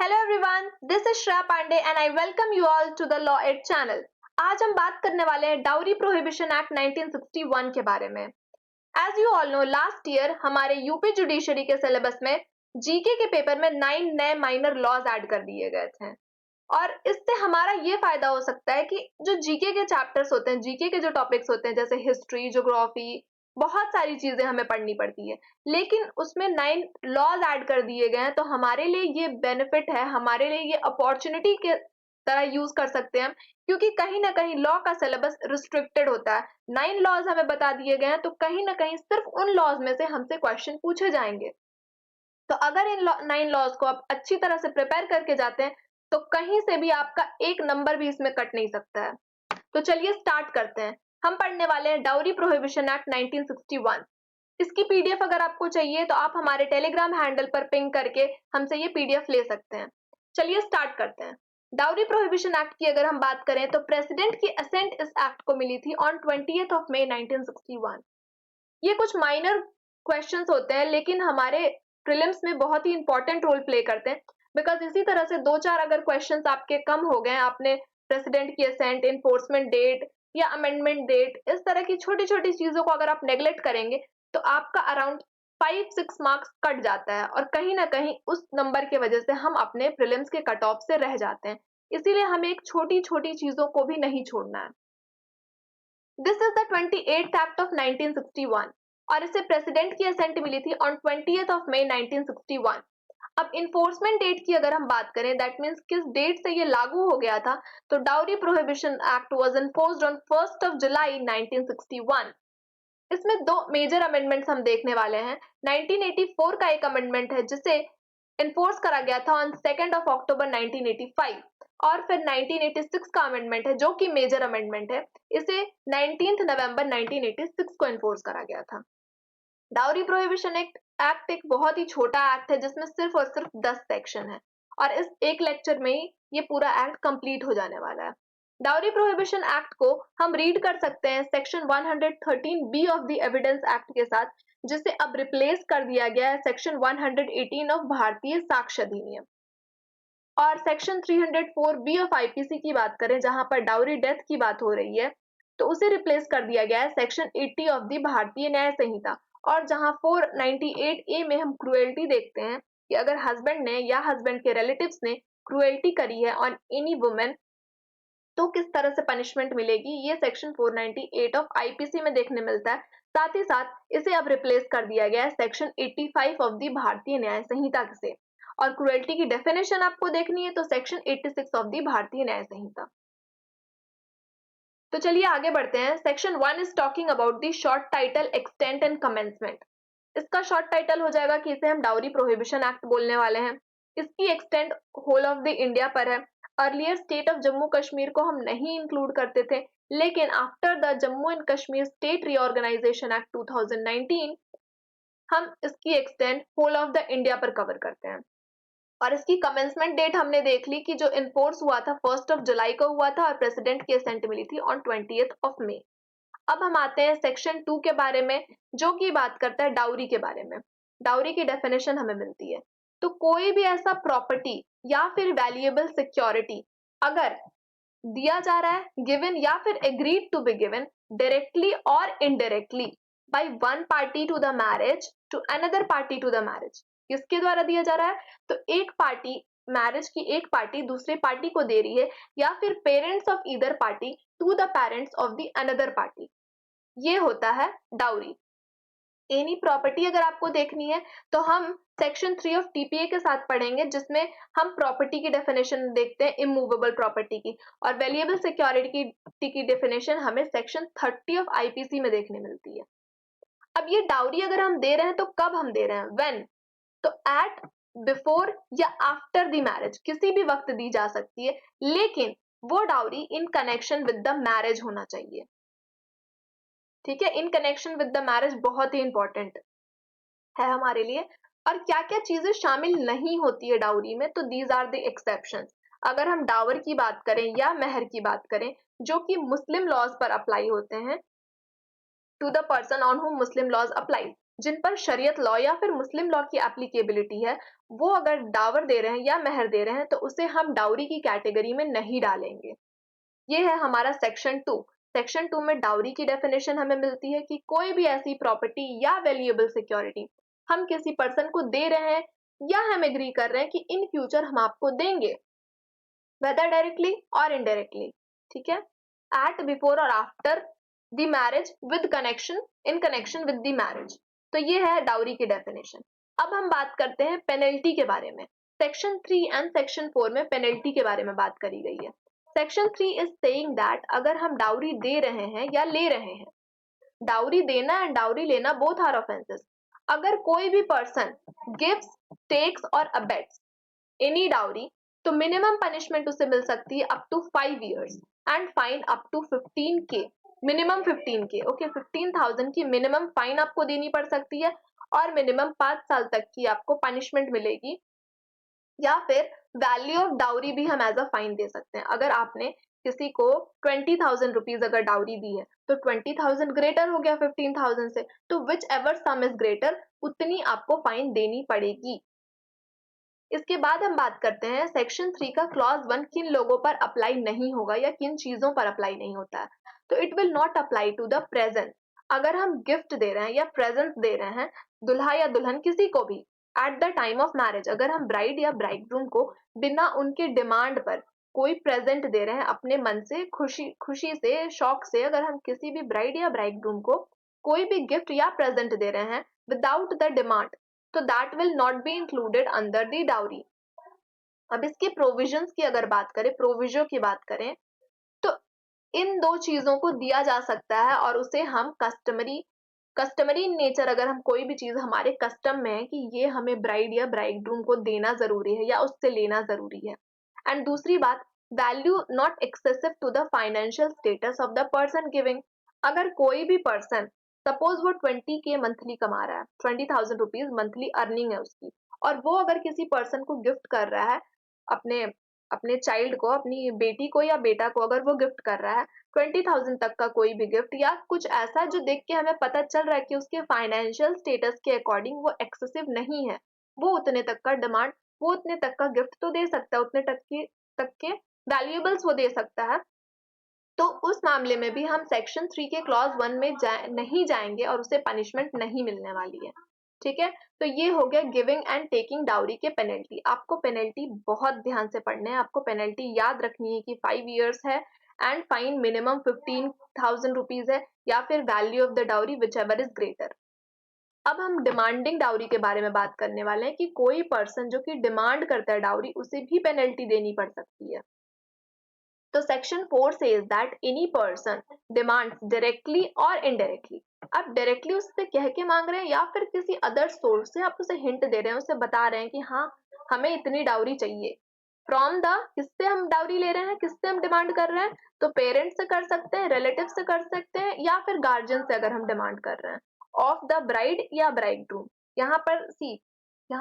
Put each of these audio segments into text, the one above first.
Hello everyone, this is Shreya Pandey and I welcome you all to the law aid channel. आज हम बात करने वाले हैं डाउरी प्रोहिबिशन एक्ट 1961 के बारे में। As you all know, last year हमारे यूपी जुडिशरी के सिलेबस में जीके के पेपर में 9 नए माइनर लॉज ऐड कर दिए गए थे और इससे हमारा ये फायदा हो सकता है कि जो जीके के चैप्टर्स होते हैं, जीके के जो टॉपिक्स होते हैं जैसे हिस्ट्री, ज्योग्राफी, बहुत सारी चीजें हमें पढ़नी पड़ती है, लेकिन उसमें 9 लॉज ऐड कर दिए गए हैं। तो हमारे लिए ये बेनिफिट है, हमारे लिए ये अपॉर्चुनिटी के तरह यूज कर सकते हैं, क्योंकि कहीं ना कहीं लॉ का सिलेबस रिस्ट्रिक्टेड होता है। 9 लॉज हमें बता दिए गए हैं, तो कहीं ना कहीं सिर्फ उन लॉज में से हमसे क्वेश्चन पूछे जाएंगे। तो अगर इन 9 लॉज को आप अच्छी तरह से प्रिपेयर करके जाते हैं तो कहीं से भी आपका एक नंबर भी इसमें कट नहीं सकता है। तो चलिए स्टार्ट करते हैं। हम पढ़ने वाले हैं डाउरी प्रोहिबिशन एक्ट 1961। इसकी पीडीएफ अगर आपको चाहिए तो आप हमारे टेलीग्राम हैंडल पर पिंग करके हमसे ये पीडीएफ ले सकते हैं। चलिए स्टार्ट करते हैं। डाउरी प्रोहिबिशन एक्ट की अगर हम बात करें तो प्रेसिडेंट की असेंट इस एक्ट को मिली थी ऑन 20th of May 1961। ये कुछ माइनर क्वेश्चंस होते हैं लेकिन हमारे प्रीलिम्स में बहुत ही इंपॉर्टेंट रोल प्ले करते हैं, बिकॉज इसी तरह से दो चार अगर क्वेश्चंस आपके कम हो गए, आपने प्रेसिडेंट की असेंट, इन्फोर्समेंट डेट या अमेंडमेंट डेट, इस तरह की छोटी छोटी चीजों को अगर आप नेग्लेक्ट करेंगे तो आपका अराउंड 5-6 मार्क्स कट जाता है और कहीं ना कहीं उस नंबर की वजह से हम अपने प्रीलिम्स के कट ऑफ से रह जाते हैं। इसीलिए हमें एक छोटी छोटी चीजों को भी नहीं छोड़ना है। This is the 28th act of 1961 और इसे प्रेसिडेंट की असेंट मिली थी ऑन 20th of May 1961। अब इन्फोर्समेंट डेट की अगर हम बात करें, दैट मीन्स किस डेट से ये लागू हो गया था, तो dowry prohibition act was enforced on 1st of July 1961। इसमें दो मेजर अमेंडमेंट्स हम देखने वाले हैं। 1984 का एक अमेंडमेंट है जिसे एनफोर्स करा गया था ऑन 2nd of October 1985 और फिर 1986 का अमेंडमेंट है जो कि मेजर अमेंडमेंट है, इसे 19th November 1986 को एनफोर्स करा गया था। डाउरी प्रोहिबिशन एक्ट एक बहुत ही छोटा एक्ट है जिसमें सिर्फ और सिर्फ 10 सेक्शन है और इस एक लेक्चर में ही ये पूरा एक्ट कंप्लीट हो जाने वाला है। डाउरी प्रोहिबिशन एक्ट को हम रीड कर सकते हैं section 113B of the evidence act के साथ, जिसे अब रिप्लेस कर दिया गया है सेक्शन 118 ऑफ भारतीय साक्ष्य अधिनियम। और सेक्शन 304B ऑफ आईपीसी की बात करें जहां पर डाउरी डेथ की बात हो रही है, तो उसे रिप्लेस कर दिया गया है सेक्शन 80 ऑफ द भारतीय न्याय संहिता। और जहां 498A में हम क्रुएल्टी देखते हैं कि अगर हस्बैंड ने या हस्बैंड के रिलेटिव्स ने क्रुएल्टी करी है ऑन एनी वुमेन तो किस तरह से पनिशमेंट मिलेगी, ये सेक्शन 498 ऑफ आईपीसी में देखने मिलता है। साथ ही साथ इसे अब रिप्लेस कर दिया गया है सेक्शन 85 ऑफ द भारतीय न्याय संहिता से। और क्रुएल्टी की डेफिनेशन आपको देखनी है तो सेक्शन 86 ऑफ द भारतीय न्याय संहिता। तो चलिए आगे बढ़ते हैं। Section 1 is talking about the short title extent and commencement. इसका शॉर्ट टाइटल हो जाएगा कि इसे हम डाउरी प्रोहिबिशन एक्ट बोलने वाले हैं। इसकी extent whole of the India पर है। Earlier state of Jammu Kashmir को हम नहीं इंक्लूड करते थे, लेकिन after the Jammu and Kashmir state reorganisation act 2019 हम इसकी extent whole of the India पर कवर करते हैं। और इसकी कमेंसमेंट डेट हमने देख ली कि जो इन्फोर्स हुआ था 1st of July को हुआ था और प्रेसिडेंट की असेंट मिली थी ऑन 20th of May। अब हम आते हैं सेक्शन 2 के बारे में जो कि बात करता है डाउरी के बारे में। डाउरी की डेफिनेशन हमें मिलती है, तो कोई भी ऐसा प्रॉपर्टी या फिर वैल्यूएबल सिक्योरिटी अगर दिया जा रहा है, गिवन या फिर agreed to be given directly और indirectly by one party to the marriage to another party to the marriage, किसके द्वारा दिया जा रहा है, तो एक पार्टी, मैरिज की एक पार्टी दूसरी पार्टी को दे रही है या फिर parents of either party to the parents of the another party, ये होता है डाउरी। एनी प्रॉपर्टी अगर आपको देखनी है तो हम सेक्शन 3 ऑफ टीपीए के साथ पढ़ेंगे जिसमें हम प्रॉपर्टी की डेफिनेशन देखते हैं इमूवेबल प्रॉपर्टी की, और वैल्यूएबल सिक्योरिटी की डेफिनेशन हमें सेक्शन 30 ऑफ आईपीसी में देखने मिलती है। अब ये डाउरी अगर हम दे रहे हैं तो कब हम दे रहे हैं, व्हेन, तो एट, बिफोर या आफ्टर द मैरिज, किसी भी वक्त दी जा सकती है, लेकिन वो dowry in connection with the marriage होना चाहिए। ठीक है, in connection with the marriage बहुत ही इंपॉर्टेंट है हमारे लिए। और क्या क्या चीजें शामिल नहीं होती है डाउरी में, तो दीज आर द एक्सेप्शंस। अगर हम डावर की बात करें या मेहर की बात करें जो कि मुस्लिम लॉज पर अप्लाई होते हैं, टू द पर्सन ऑन हुम मुस्लिम लॉज अप्लाई, जिन पर शरीयत लॉ या फिर मुस्लिम लॉ की एप्लीकेबिलिटी है, वो अगर डावर दे रहे हैं या मेहर दे रहे हैं तो उसे हम डाउरी की कैटेगरी में नहीं डालेंगे। ये है हमारा सेक्शन 2। सेक्शन 2 में डाउरी की डेफिनेशन हमें मिलती है कि कोई भी ऐसी प्रॉपर्टी या वैल्यूएबल सिक्योरिटी हम किसी पर्सन को दे रहे हैं या हम एग्री कर रहे हैं कि इन फ्यूचर हम आपको देंगे, वेदर डायरेक्टली और इनडायरेक्टली, ठीक है, एट, बिफोर और after the marriage, with connection, in connection with the marriage. तो ये है डाउरी की डेफिनेशन। अब हम बात करते हैं पेनल्टी के बारे में। सेक्शन 3 एंड सेक्शन 4 में पेनल्टी के बारे में बात करी गई है। सेक्शन 3 इज सेइंग दैट अगर हम डाउरी दे रहे हैं या ले रहे हैं, डाउरी देना एंड डाउरी लेना बोथ आर ऑफेंसेस। अगर कोई भी पर्सन गिव्स, टेक्स और अबेट्स एनी डाउरी, तो मिनिमम पनिशमेंट उसे मिल सकती है up to 5 years and fine up to 15K, minimum 15K, okay, 15,000 की मिनिमम फाइन आपको देनी पड़ सकती है और मिनिमम 5 साल तक की आपको पनिशमेंट मिलेगी, या फिर वैल्यू ऑफ डाउरी भी हम एज अ फाइन दे सकते हैं। अगर आपने किसी को 20,000 रुपीज अगर डाउरी दी है तो 20,000 ग्रेटर हो गया 15,000 से, तो which ever some is greater उतनी आपको फाइन देनी पड़ेगी। इसके बाद हम बात करते हैं सेक्शन 3 का क्लॉज 1 किन लोगों पर अप्लाई नहीं होगा या किन चीजों पर अप्लाई नहीं होता है। तो it will not apply to the present. अगर हम गिफ्ट दे रहे हैं या प्रेजेंट दे रहे हैं दुल्हा या दुल्हन किसी को भी eight the time of marriage, अगर हम ब्राइड या ब्राइडग्रूम को बिना उनके डिमांड पर कोई प्रेजेंट दे रहे हैं अपने मन से, खुशी खुशी से, शौक से, अगर हम किसी भी ब्राइड या ब्राइडग्रूम को कोई भी गिफ्ट या प्रेजेंट दे रहे हैं विदाउट द डिमांड, तो that will not be included under the dowry. अब इसके प्रोविजंस की अगर बात करें, प्रोविजो की बात करें, तो इन दो चीजों को दिया जा सकता है और उसे हम कस्टमरी नेचर, अगर हम कोई भी चीज हमारे कस्टम में है कि ये हमें ब्राइड या ब्राइडग्रूम को देना जरूरी है या उससे लेना जरूरी है। एंड दूसरी बात, value not excessive to the financial status of the person giving. अगर कोई भी पर्सन, सपोज वो 20K मंथली कमा रहा है, 20,000 रुपीज मंथली अर्निंग है उसकी, और वो अगर किसी पर्सन को गिफ्ट कर रहा है, अपने अपने चाइल्ड को, अपनी बेटी को या बेटा को अगर वो गिफ्ट कर रहा है 20,000 तक का कोई भी गिफ्ट या कुछ ऐसा जो देख के हमें पता चल रहा है कि उसके फाइनेंशियल स्टेटस के अकॉर्डिंग वो एक्सेसिव नहीं है, वो उतने तक का डिमांड, वो उतने तक का गिफ्ट तो दे सकता है, उतने तक के वैल्यूएबल्स वो दे सकता है, तो उस मामले में भी हम सेक्शन 3 के क्लॉज 1 में नहीं जाएंगे और उसे पनिशमेंट नहीं मिलने वाली है। ठीक है, तो ये हो गया गिविंग एंड टेकिंग डाउरी के पेनल्टी। आपको पेनल्टी बहुत ध्यान से पढ़ने हैं, आपको पेनल्टी याद रखनी है कि 5 years है एंड फाइन मिनिमम 15,000 रुपीज है या फिर value of the dowry which ever is greater. अब हम डिमांडिंग डाउरी के बारे में बात करने वाले हैं कि कोई पर्सन जो कि डिमांड करता है डाउरी, उसे भी पेनल्टी देनी पड़ सकती है। तो section 4 says that any person demands directly और इनडायरेक्टली। आप डायरेक्टली उससे कह के मांग रहे हैं या फिर किसी अदर सोर्स से आप उसे हिंट दे रहे हैं, उसे बता रहे हैं कि हाँ हमें इतनी डाउरी चाहिए, फ्रॉम द, किससे हम डाउरी ले रहे हैं, किससे हम डिमांड कर रहे हैं, तो पेरेंट्स से कर सकते हैं, रिलेटिव से कर सकते हैं या फिर गार्जियन से अगर हम डिमांड कर रहे हैं, ऑफ द ब्राइड या ब्राइडग्रूम। यहाँ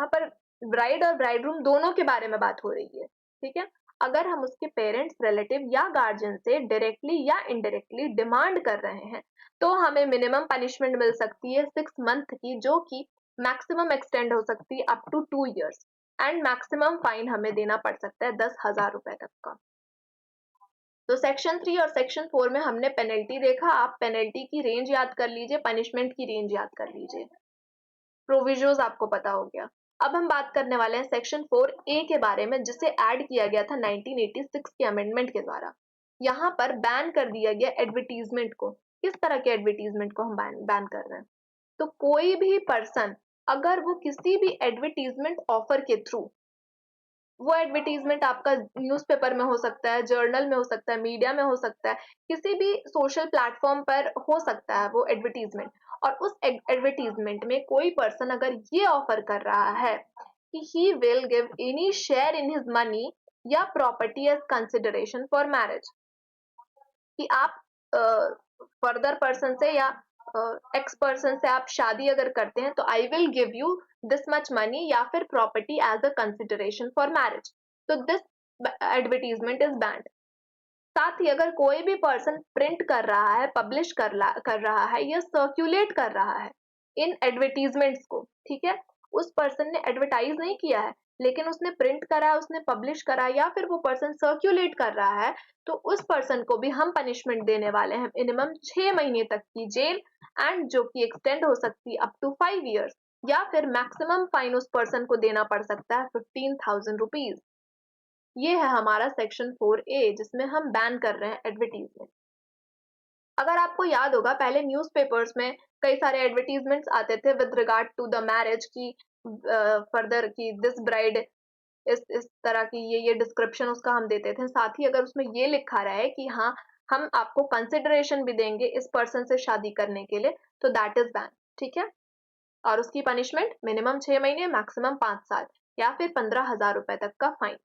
पर ब्राइड और ब्राइडग्रूम दोनों के बारे में बात हो रही है। ठीक है, अगर हम उसके पेरेंट्स, रिलेटिव या गार्जियन से डायरेक्टली या इनडायरेक्टली डिमांड कर रहे हैं तो हमें मिनिमम पनिशमेंट मिल सकती है 6 month की, जो कि मैक्सिमम एक्सटेंड हो सकती है up to 2 years and maximum fine हमें देना पड़ सकता है 10,000 रुपए तक का। तो सेक्शन 3 और सेक्शन 4 में हमने पेनल्टी देखा, आप पेनल्टी की रेंज याद कर लीजिए, पनिशमेंट की रेंज याद कर लीजिए, प्रोविजोज आपको पता हो गया। अब हम बात करने वाले हैं सेक्शन 4A के बारे में, जिसे ऐड किया गया था 1986 के अमेंडमेंट के द्वारा। यहाँ पर बैन कर दिया गया एडवर्टीजमेंट को। किस तरह के एडवर्टीजमेंट को हम बैन कर रहे हैं, तो कोई भी पर्सन अगर वो किसी भी एडवर्टीजमेंट ऑफर के थ्रू, वो एडवर्टीजमेंट आपका न्यूज़पेपर में हो सकता है, जर्नल में हो सकता है, मीडिया में हो सकता है, किसी भी सोशल प्लेटफॉर्म पर हो सकता है वो एडवर्टीजमेंट, और उस एडवर्टीजमेंट में कोई पर्सन अगर ये ऑफर कर रहा है कि he will give any share in his money या property as consideration for marriage, कि आप फर्दर पर्सन से या एक्स पर्सन से आप शादी अगर करते हैं तो I will give you this much money या फिर property as a consideration for marriage, तो दिस एडवर्टीजमेंट इज बैंड। साथ ही अगर कोई भी पर्सन प्रिंट कर रहा है, पब्लिश कर रहा है या सर्कुलेट कर रहा है इन एडवर्टीजमेंट्स को, ठीक है। उस पर्सन ने एडवर्टाइज नहीं किया है लेकिन उसने प्रिंट करा है, उसने पब्लिश करा है, या फिर वो पर्सन सर्क्यूलेट कर रहा है, तो उस पर्सन को भी हम पनिशमेंट देने वाले हैं मिनिमम 6 महीने तक की जेल, एंड जो कि एक्सटेंड हो सकती है अप टू 5 ईयर्स, या फिर मैक्सिमम फाइन उस पर्सन को देना पड़ सकता है 15,000 रुपीज। ये है हमारा सेक्शन 4A जिसमें हम बैन कर रहे हैं एडवर्टीजमेंट। अगर आपको याद होगा पहले न्यूज़पेपर्स में कई सारे एडवर्टीजमेंट्स आते थे with regard to the marriage की, फर्दर की दिस ब्राइड, इस तरह की ये डिस्क्रिप्शन उसका हम देते थे। साथ ही अगर उसमें ये लिखा रहा है कि हाँ हम आपको कंसिडरेशन भी देंगे इस पर्सन से शादी करने के लिए, तो दैट इज बैन, ठीक है। और उसकी पनिशमेंट मिनिमम 6 महीने, मैक्सिमम 5 साल, या फिर 15,000 रुपए तक का फाइन।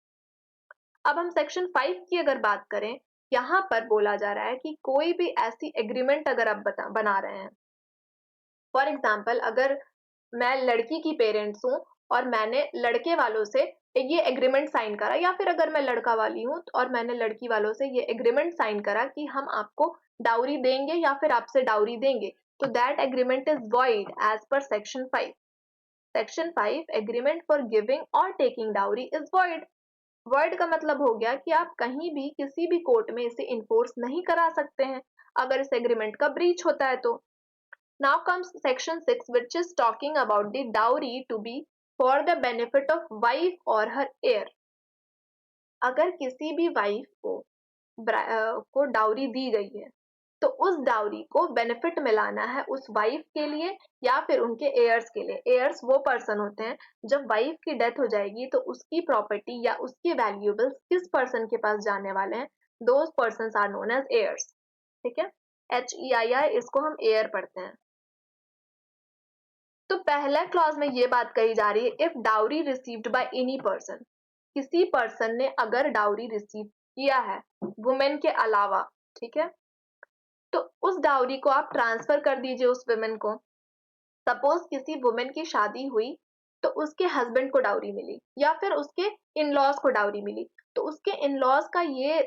अब हम सेक्शन 5 की अगर बात करें, यहाँ पर बोला जा रहा है कि कोई भी ऐसी एग्रीमेंट अगर आप बना रहे हैं, फॉर एग्जाम्पल अगर मैं लड़की की पेरेंट्स हूँ और मैंने लड़के वालों से ये एग्रीमेंट साइन करा, या फिर अगर मैं लड़का वाली हूँ और मैंने लड़की वालों से ये एग्रीमेंट साइन करा कि हम आपको डाउरी देंगे या फिर आपसे डाउरी देंगे, तो that agreement is void as per section 5। Section 5 agreement for giving और taking dowry is void. Word का मतलब हो गया कि आप कहीं भी किसी भी कोर्ट में इसे इन्फोर्स नहीं करा सकते हैं अगर इस एग्रीमेंट का ब्रीच होता है तो। Now comes section 6 which is talking about the dowry to be for the benefit of wife or her heir। अगर किसी भी वाइफ को डाउरी दी गई है तो उस डाउरी को बेनिफिट मिलाना है उस वाइफ के लिए या फिर उनके एयर्स के लिए। एयर्स वो पर्सन होते हैं जब वाइफ की डेथ हो जाएगी तो उसकी प्रॉपर्टी या उसके वैल्यूएबल्स किस पर्सन के पास जाने वाले हैं, those persons are known as heirs, ठीक है। HEIR इसको हम एयर पढ़ते हैं। तो पहला क्लॉज में ये बात कही जा रही है, if dowry received by any person, किसी पर्सन ने अगर डाउरी रिसीव किया है वुमेन के अलावा, ठीक है, तो उस डाउरी को आप ट्रांसफर कर दीजिए उस वुमेन को। सपोज किसी वुमेन की शादी हुई तो उसके हस्बैंड को डाउरी मिली या फिर उसके इन लॉज को डाउरी मिली, तो उसके इन लॉज का ये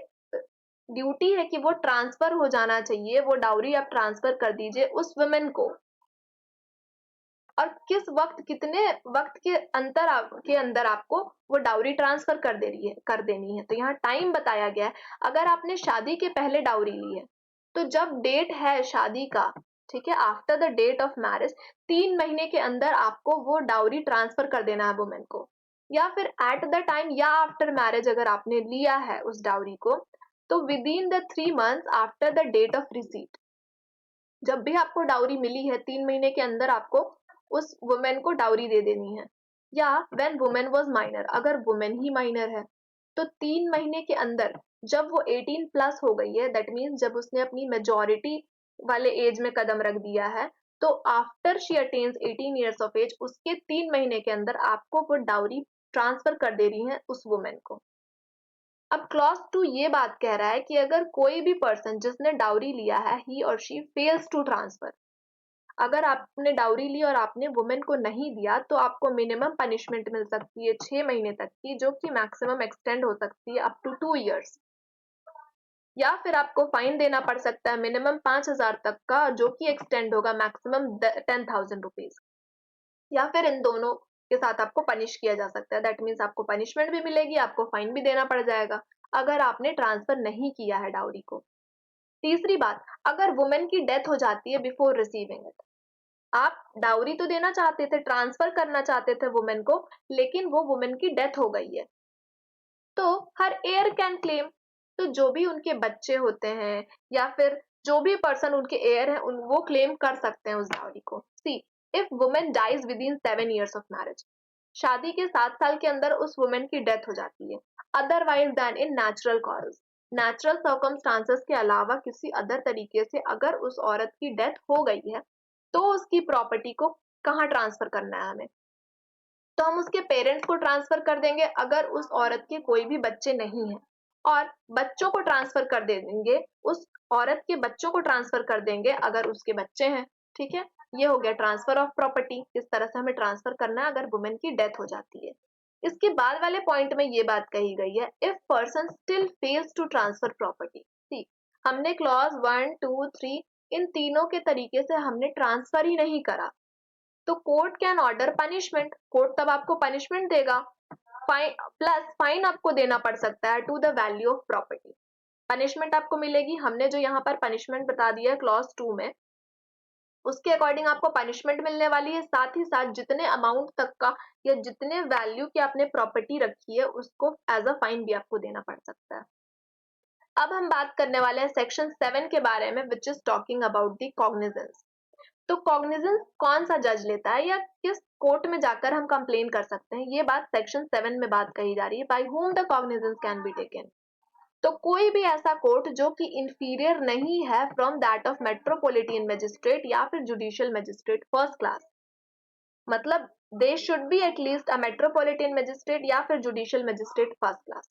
ड्यूटी है कि वो ट्रांसफर हो जाना चाहिए, वो डाउरी आप ट्रांसफर कर दीजिए उस वुमेन को। और किस वक्त, कितने वक्त के अंदर आपको वो डाउरी ट्रांसफर कर देनी है, तो यहाँ टाइम बताया गया है। अगर आपने शादी के पहले डाउरी ली है तो जब डेट है शादी का, ठीक है, after the date of marriage, 3 महीने के अंदर आपको वो डाउरी ट्रांसफर कर देना है वुमेन को, या फिर एट द टाइम या आफ्टर मैरिज अगर आपने लिया है उस डाउरी को तो within the 3 months after the date of receipt. जब भी आपको डाउरी मिली है 3 महीने के अंदर आपको उस वुमेन को डाउरी दे देनी है। या व्हेन वुमेन वाज माइनर, अगर वुमेन ही माइनर है तो 3 महीने के अंदर जब वो 18 प्लस हो गई है, दैट मीन्स जब उसने अपनी मेजॉरिटी वाले एज में कदम रख दिया है, तो after she attains 18 years of age, उसके 3 महीने के अंदर आपको वो डाउरी ट्रांसफर कर दे रही है उस वुमेन को। अब क्लॉज 2 ये बात कह रहा है कि अगर कोई भी पर्सन जिसने डाउरी लिया है ही और शी फेल्स टू ट्रांसफर, अगर आपने डाउरी ली और आपने वुमेन को नहीं दिया तो आपको मिनिमम पनिशमेंट मिल सकती है 6 महीने तक की, जो कि मैक्सिमम एक्सटेंड हो सकती है अप टू 2 ईयर्स, या फिर आपको फाइन देना पड़ सकता है मिनिमम 5,000 तक का, जो कि एक्सटेंड होगा मैक्सिमम 10,000 रुपीज, या फिर इन दोनों के साथ आपको पनिश किया जा सकता है। दैट मीन्स आपको पनिशमेंट भी मिलेगी, आपको फाइन भी देना पड़ जाएगा अगर आपने ट्रांसफर नहीं किया है डाउरी को। तीसरी बात, अगर वुमेन की डेथ हो जाती है बिफोर रिसीविंग इट, आप डाउरी तो देना चाहते थे, ट्रांसफर करना चाहते थे वुमेन को, लेकिन वो वुमेन की डेथ हो गई है, तो हर एयर कैन क्लेम। तो जो भी उनके बच्चे होते हैं या फिर जो भी पर्सन उनके एयर है वो क्लेम कर सकते हैं उस डाउरी को। See, if women dies within 7 years of marriage, शादी के 7 साल के अंदर उस वुमेन की डेथ हो जाती है, otherwise than in natural causes, natural circumstances के अलावा किसी अदर तरीके से अगर उस औरत की डेथ हो गई है तो उसकी प्रॉपर्टी को कहाँ ट्रांसफर करना है हमें, तो हम उसके पेरेंट्स को ट्रांसफर कर देंगे अगर उस औरत के कोई भी बच्चे नहीं हैं, और बच्चों को ट्रांसफर कर दे देंगे, उस औरत के बच्चों को ट्रांसफर कर देंगे अगर उसके बच्चे हैं, ठीक है। ये हो गया ट्रांसफर ऑफ प्रॉपर्टी, किस तरह से हमें ट्रांसफर करना है अगर वुमेन की डेथ हो जाती है। इसके बाद वाले पॉइंट में ये बात कही गई है, if person still fails to transfer property. See, हमने क्लॉज 1, 2, 3 इन तीनों के तरीके से हमने ट्रांसफर ही नहीं करा, तो court can order punishment, court तब आपको पनिशमेंट देगा, प्लस फाइन आपको देना पड़ सकता है to the value of property. Punishment आपको मिलेगी, हमने जो यहाँ पर पनिशमेंट बता दिया है क्लॉज 2 में, उसके अकॉर्डिंग आपको पनिशमेंट मिलने वाली है, साथ ही साथ जितने अमाउंट तक का या जितने वैल्यू की आपने प्रॉपर्टी रखी है उसको एज अ फाइन भी आपको देना पड़ सकता है। अब हम बात करने वाले हैं सेक्शन 7 के बारे में, which is talking about the cognizance. तो कॉग्निजेंस कौन सा जज लेता है या किस कोर्ट में जाकर हम कंप्लेन कर सकते हैं, ये बात सेक्शन 7 में बात कही जा रही है। By whom the cognizance can be taken। तो कोई भी ऐसा कोर्ट जो कि इंफीरियर नहीं है from that of metropolitan magistrate या फिर जुडिशियल मजिस्ट्रेट फर्स्ट क्लास, मतलब they should be at least a metropolitan magistrate या फिर जुडिशियल मजिस्ट्रेट फर्स्ट क्लास।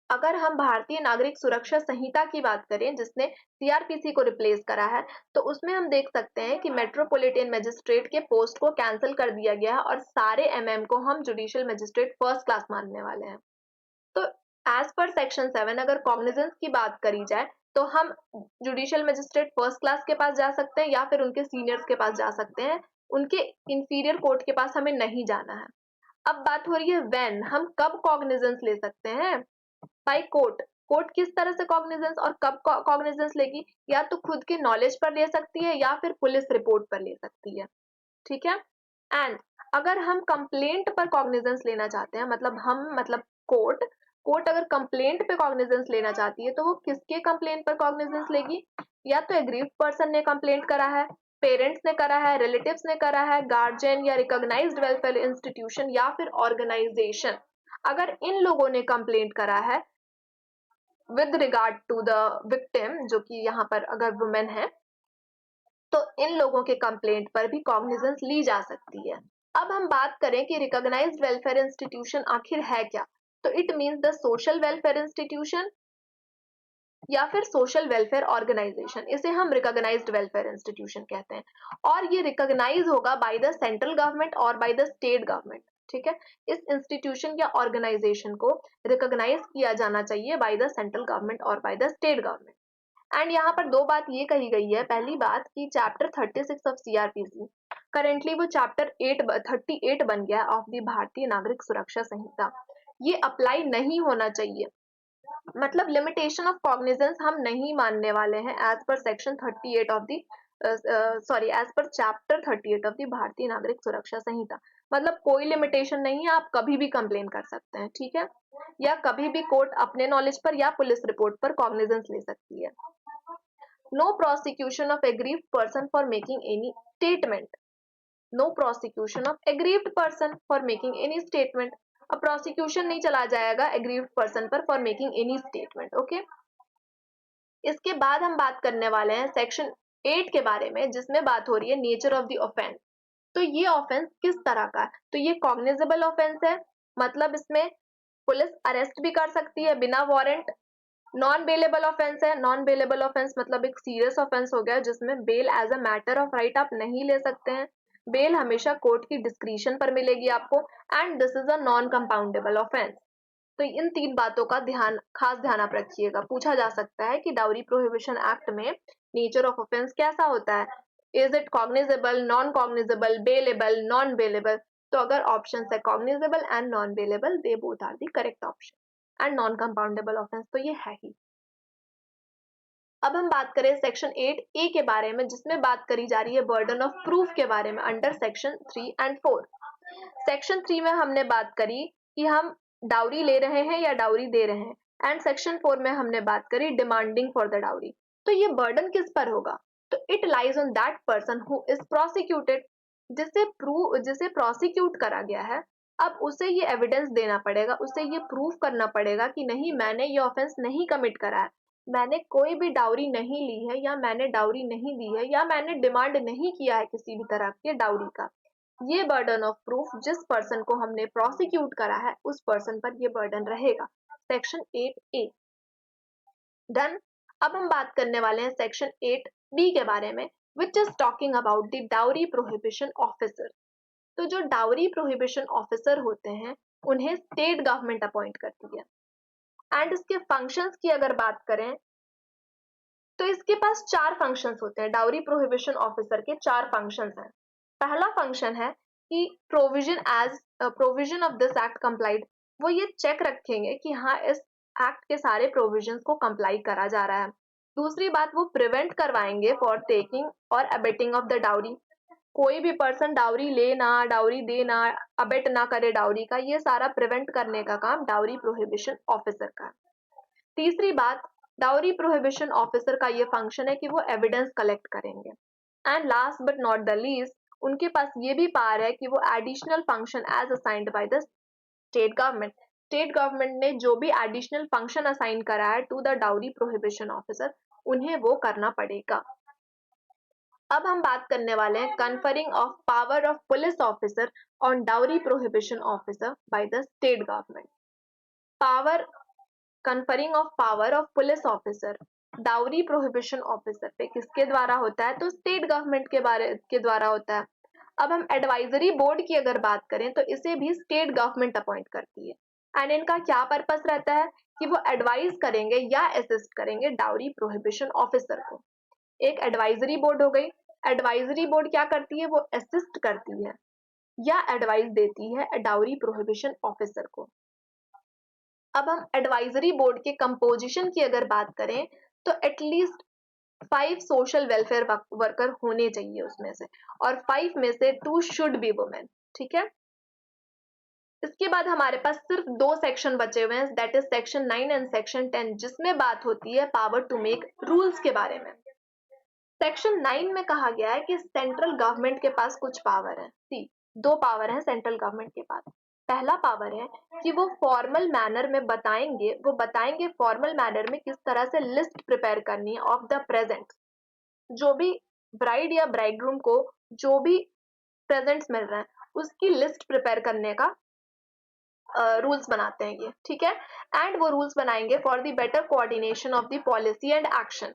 अगर हम भारतीय नागरिक सुरक्षा संहिता की बात करें जिसने सीआरपीसी को रिप्लेस करा है, तो उसमें हम देख सकते हैं कि मेट्रोपॉलिटन मजिस्ट्रेट के पोस्ट को कैंसिल कर दिया गया है और सारे एमएम को हम जुडिशियल मजिस्ट्रेट फर्स्ट क्लास मानने वाले हैं। तो एज पर सेक्शन 7 अगर कॉग्निजेंस की बात करी जाए तो हम जुडिशियल मजिस्ट्रेट फर्स्ट क्लास के पास जा सकते हैं या फिर उनके सीनियर्स के पास जा सकते हैं, उनके इंफीरियर कोर्ट के पास हमें नहीं जाना है। अब बात हो रही है व्हेन, हम कब कॉग्निजेंस ले सकते हैं। बाय कोर्ट, कोर्ट किस तरह से कॉग्निजेंस और कब कॉग्निजेंस लेगी, या तो खुद के नॉलेज पर ले सकती है या फिर पुलिस रिपोर्ट पर ले सकती है, ठीक है। एंड अगर हम कंप्लेंट पर कॉग्निजेंस लेना चाहते हैं, मतलब कोर्ट अगर कंप्लेंट पे कॉग्निजेंस लेना चाहती है तो वो किसके कंप्लेंट पर कॉग्निजेंस लेगी, या तो एग्रीव्ड पर्सन ने कंप्लेंट करा है, पेरेंट्स ने करा है, रिलेटिव्स ने करा है, गार्जियन या रिकॉग्नाइज्ड वेलफेयर इंस्टीट्यूशन या फिर ऑर्गेनाइजेशन, अगर इन लोगों ने कंप्लेंट करा है with regard to the victim, जो कि यहाँ पर अगर वुमेन है, तो इन लोगों के कंप्लेंट पर भी कॉग्निजेंस ली जा सकती है। अब हम बात करें कि रिकॉग्नाइज्ड वेलफेयर इंस्टीट्यूशन आखिर है क्या, तो it means the social welfare institution या फिर सोशल वेलफेयर ऑर्गेनाइजेशन, इसे हम रिकॉग्नाइज्ड वेलफेयर इंस्टीट्यूशन कहते हैं, और ये रिकॉग्नाइज होगा बाय द सेंट्रल गवर्नमेंट और बाय द स्टेट गवर्नमेंट, ठीक है। इस इंस्टीट्यूशन या ऑर्गेनाइजेशन को रिकॉग्नाइज किया जाना चाहिए बाय द सेंट्रल गवर्नमेंट और bye the state government. And यहाँ पर दो बात ये कही गई है, पहली बात कि चैप्टर 36 ऑफ सीआरपीसी करेंटली वो चैप्टर 38 बन गया ऑफ द भारतीय नागरिक सुरक्षा संहिता, ये अप्लाई नहीं होना चाहिए, मतलब लिमिटेशन ऑफ कॉग्निजेंस हम नहीं मानने वाले हैं as per section 38 of the as per chapter 38 of the Bharatiya Nagarik सुरक्षा संहिता, मतलब कोई लिमिटेशन नहीं है, आप कभी भी कंप्लेन कर सकते हैं, ठीक है, या कभी भी कोर्ट अपने नॉलेज पर या पुलिस रिपोर्ट पर कॉग्निजेंस ले सकती है। No prosecution of aggrieved person for making any statement, no prosecution of aggrieved person for making any statement, अब प्रोसिक्यूशन नहीं चला जाएगा एग्रीव्ड पर्सन पर for making any statement, okay. इसके बाद हम बात करने वाले हैं सेक्शन 8 के बारे में, जिसमें बात हो रही है नेचर ऑफ द ऑफेंस। तो ये ऑफेंस किस तरह का है, तो ये कॉग्निजेबल ऑफेंस है, मतलब इसमें पुलिस अरेस्ट भी कर सकती है बिना वारंट। नॉन बेलेबल ऑफेंस है, नॉन बेलेबल ऑफेंस मतलब एक सीरियस ऑफेंस हो गया जिसमें bail as a matter of right आप नहीं ले सकते हैं, बेल हमेशा कोर्ट की डिस्क्रिशन पर मिलेगी आपको, and this is a non compoundable offence. तो इन तीन बातों का खास ध्यान आप रखिएगा। पूछा जा सकता है कि डाउरी प्रोहिबिशन एक्ट में नेचर ऑफ ऑफेंस कैसा होता है, is it cognizable, non cognizable, bailable, non bailable, तो अगर ऑप्शन है cognizable and non bailable, they both are the correct option, and non compoundable offence तो ये है ही। अब हम बात करें सेक्शन 8A के बारे में, जिसमें बात करी जा रही है बर्डन ऑफ प्रूफ के बारे में अंडर सेक्शन 3 एंड 4। सेक्शन 3 में हमने बात करी कि हम डाउरी ले रहे हैं या डाउरी दे रहे हैं, एंड सेक्शन 4 में हमने बात करी डिमांडिंग फॉर द डाउरी। तो ये बर्डन किस पर होगा, तो it lies on that person who is prosecuted, जिसे प्रोसिक्यूट करा गया है, अब उसे ये एविडेंस देना पड़ेगा, उसे ये प्रूफ करना पड़ेगा कि नहीं मैंने ये ऑफेंस नहीं कमिट करा है, मैंने कोई भी डाउरी नहीं ली है, या मैंने डाउरी नहीं दी है, या मैंने डिमांड नहीं किया है किसी भी तरह के डाउरी का। ये बर्डन ऑफ प्रूफ जिस पर्सन को हमने प्रोसिक्यूट करा है उस पर्सन पर ये बर्डन रहेगा, सेक्शन 8A डन। अब हम बात करने वाले हैं सेक्शन 8B के बारे में, which is talking about the dowry prohibition officer. तो जो डाउरी प्रोहिबिशन ऑफिसर होते हैं उन्हें स्टेट गवर्नमेंट अपॉइंट करती है, एंड इसके फंक्शंस की अगर बात करें तो इसके पास 4 फंक्शंस होते हैं। डाउरी प्रोहिबिशन ऑफिसर के 4 फंक्शंस हैं। पहला फंक्शन है कि provision of this act complied, वो ये चेक रखेंगे कि हाँ इस एक्ट के सारे प्रोविजंस को कंप्लाई करा जा रहा है। दूसरी बात, वो प्रिवेंट करवाएंगे फॉर टेकिंग और अबेटिंग ऑफ द डाउरी, कोई भी पर्सन डाउरी लेना, डाउरी देना, अबेट ना करे डाउरी का, ये सारा प्रिवेंट करने का काम डाउरी प्रोहिबिशन ऑफिसर का है। तीसरी बात, डाउरी प्रोहिबिशन ऑफिसर का ये फंक्शन है कि वो एविडेंस कलेक्ट करेंगे। And last but not the least, उनके पास ये भी पावर है कि वो additional function as assigned by the state government ने जो भी एडिशनल फंक्शन असाइन करा है to the dowry prohibition officer, उन्हें वो करना पड़ेगा। अब हम बात करने वाले हैं conferring of power of police officer on dowry prohibition officer bye the state government. Power, conferring of power of police officer dowry prohibition officer पे किसके द्वारा होता है? तो स्टेट गवर्नमेंट के द्वारा होता है। अब हम एडवाइजरी बोर्ड की अगर बात करें तो इसे भी स्टेट गवर्नमेंट अपॉइंट करती है। एंड इनका क्या पर्पस रहता है कि वो एडवाइज करेंगे या असिस्ट करेंगे डाउरी प्रोहिबिशन ऑफिसर को। एक एडवाइजरी बोर्ड हो गई, एडवाइजरी बोर्ड क्या करती है? वो असिस्ट करती है या एडवाइस देती है डाउरी प्रोहिबिशन ऑफिसर को। अब हम एडवाइजरी बोर्ड के कंपोजिशन की अगर बात करें तो एटलीस्ट 5 सोशल वेलफेयर वर्कर होने चाहिए उसमें से, और 5 में से 2 शुड बी वुमेन। ठीक है, इसके बाद हमारे पास सिर्फ 2 सेक्शन बचे हुए हैं, that is section 9 and section 10, जिसमें बात होती है पावर टू मेक रूल्स के बारे में। सेक्शन 9 में कहा गया है कि सेंट्रल गवर्नमेंट के पास कुछ पावर है। सी, 2 पावर है सेंट्रल गवर्नमेंट के पास। पहला पावर है कि वो फॉर्मल मैनर में बताएंगे फॉर्मल मैनर में किस तरह से लिस्ट प्रिपेयर करनी है ऑफ द प्रेजेंट, जो भी ब्राइड या ब्राइडग्रूम को जो भी प्रेजेंट्स मिल रहे हैं उसकी लिस्ट प्रिपेयर करने का रूल्स बनाते हैं ये। ठीक है, एंड वो रूल्स बनाएंगे for the better coordination of the policy and action.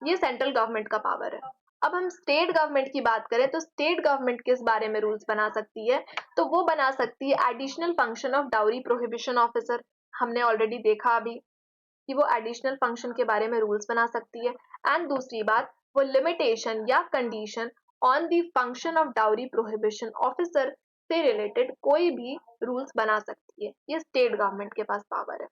ये सेंट्रल गवर्नमेंट का पावर है। अब हम स्टेट गवर्नमेंट की बात करें तो स्टेट गवर्नमेंट किस बारे में रूल्स बना सकती है? तो वो बना सकती है additional function of dowry prohibition officer. हमने ऑलरेडी देखा अभी कि वो एडिशनल फंक्शन के बारे में रूल्स बना सकती है। एंड दूसरी बात, वो लिमिटेशन या condition on the function of dowry prohibition officer से रिलेटेड कोई भी रूल्स बना सकती है। ये स्टेट गवर्नमेंट के पास पावर है।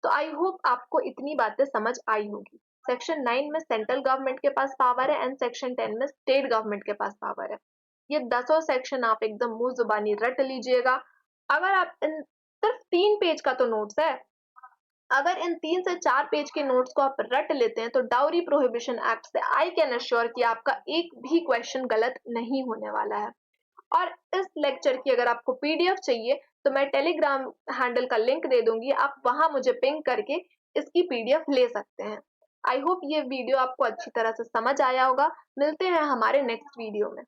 तो आई होप आपको इतनी बातें समझ आई होगी। सेक्शन 9 में सेंट्रल गवर्नमेंट के पास पावर है एंड सेक्शन 10 में स्टेट गवर्नमेंट के पास पावर है। ये 10 सेक्शन आप एकदम मुंह जुबानी रट लीजिएगा। अगर आप इन सिर्फ 3 पेज का तो नोट्स है, अगर इन 3 से 4 पेज के नोट्स को आप रट लेते हैं तो डाउरी प्रोहिबिशन एक्ट से आई कैन अश्योर कि आपका एक भी क्वेश्चन गलत नहीं होने वाला है। और इस लेक्चर की अगर आपको पीडीएफ चाहिए तो मैं टेलीग्राम हैंडल का लिंक दे दूंगी, आप वहां मुझे पिंग करके इसकी पीडीएफ ले सकते हैं। आई होप ये वीडियो आपको अच्छी तरह से समझ आया होगा। मिलते हैं हमारे नेक्स्ट वीडियो में।